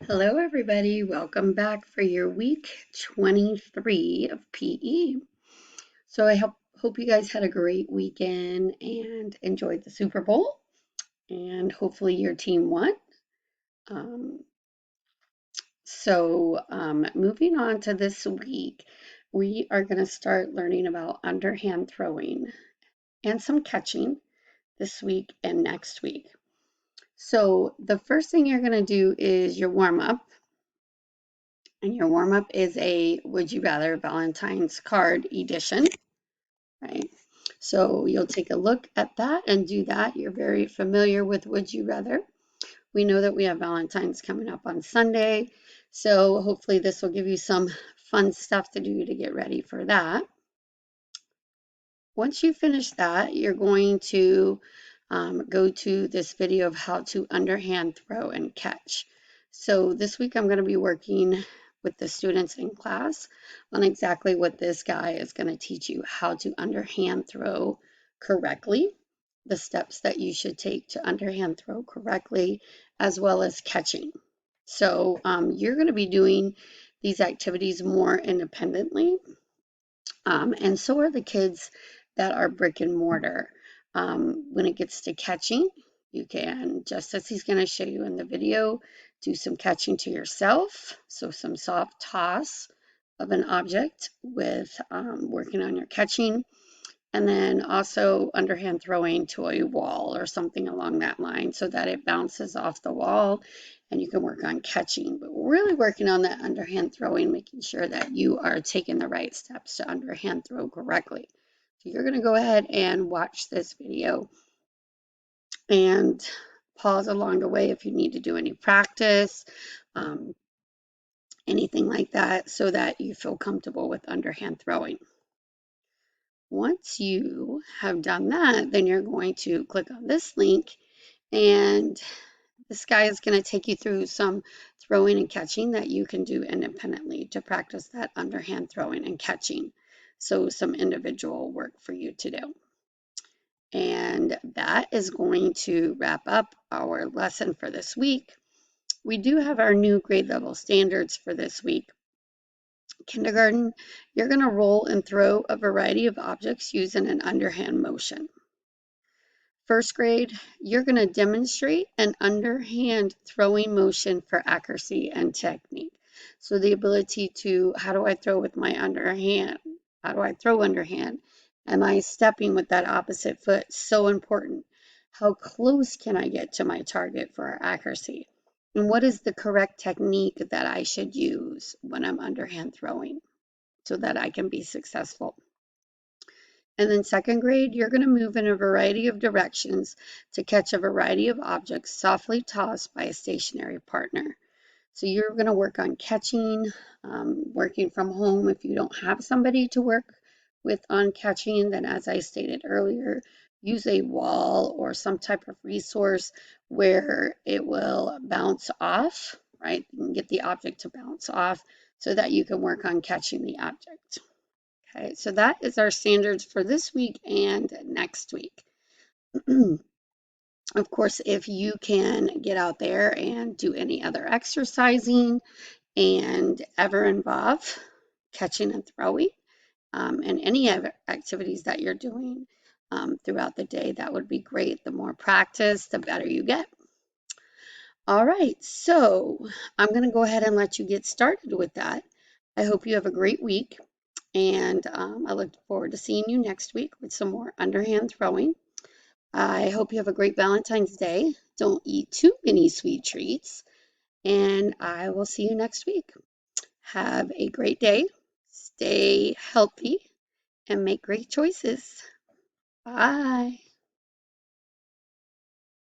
Hello, everybody. Welcome back for your week 23 of PE. So I hope you guys had a great weekend and enjoyed the Super Bowl, and hopefully your team won. Um, Moving on to this week, we are going to start learning about underhand throwing and some catching this week and next week. So the first thing you're going to do is your warm up. And your warm up is a Would You Rather Valentine's card edition, right? So you'll take a look at that and do that. You're very familiar with Would You Rather. We know that we have Valentine's coming up on Sunday. So hopefully this will give you some fun stuff to do to get ready for that. Once you finish that, you're going to go to this video of how to underhand throw and catch. So this week I'm going to be working with the students in class on exactly what this guy is going to teach you, how to underhand throw correctly, the steps that you should take to underhand throw correctly, as well as catching. So you're going to be doing these activities more independently, and so are the kids that are brick and mortar. When it gets to catching, you can, just as he's going to show you in the video, do some catching to yourself. So some soft toss of an object with working on your catching. And then also underhand throwing to a wall or something along that line so that it bounces off the wall and you can work on catching. But we're really working on that underhand throwing, making sure that you are taking the right steps to underhand throw correctly. So you're going to go ahead and watch this video and pause along the way if you need to do any practice, um, anything like that, so that you feel comfortable with underhand throwing. Once you have done that, then you're going to click on this link, and this guy is going to take you through some throwing and catching that you can do independently to practice that underhand throwing and catching. So some individual work for you to do. And that is going to wrap up our lesson for this week. We do have our new grade level standards for this week. Kindergarten, you're going to roll and throw a variety of objects using an underhand motion. First grade, you're going to demonstrate an underhand throwing motion for accuracy and technique. So the ability to, how do I throw with my underhand? How do I throw underhand? Am I stepping with that opposite foot? So important. How close can I get to my target for accuracy? And what is the correct technique that I should use when I'm underhand throwing so that I can be successful? And then second grade, you're going to move in a variety of directions to catch a variety of objects softly tossed by a stationary partner. So you're going to work on catching, working from home. If you don't have somebody to work with on catching, then as I stated earlier, use a wall or some type of resource where it will bounce off, right? You can get the object to bounce off so that you can work on catching the object. Okay, so that is our standards for this week and next week. Of course, if you can get out there and do any other exercising and ever involve catching and throwing, and any other activities that you're doing throughout the day, that would be great. The more practice, the better you get. All right, so I'm going to go ahead and let you get started with that. I hope you have a great week. And I look forward to seeing you next week with some more underhand throwing. I hope you have a great Valentine's Day. Don't eat too many sweet treats. And I will see you next week. Have a great day. Stay healthy and make great choices. Bye.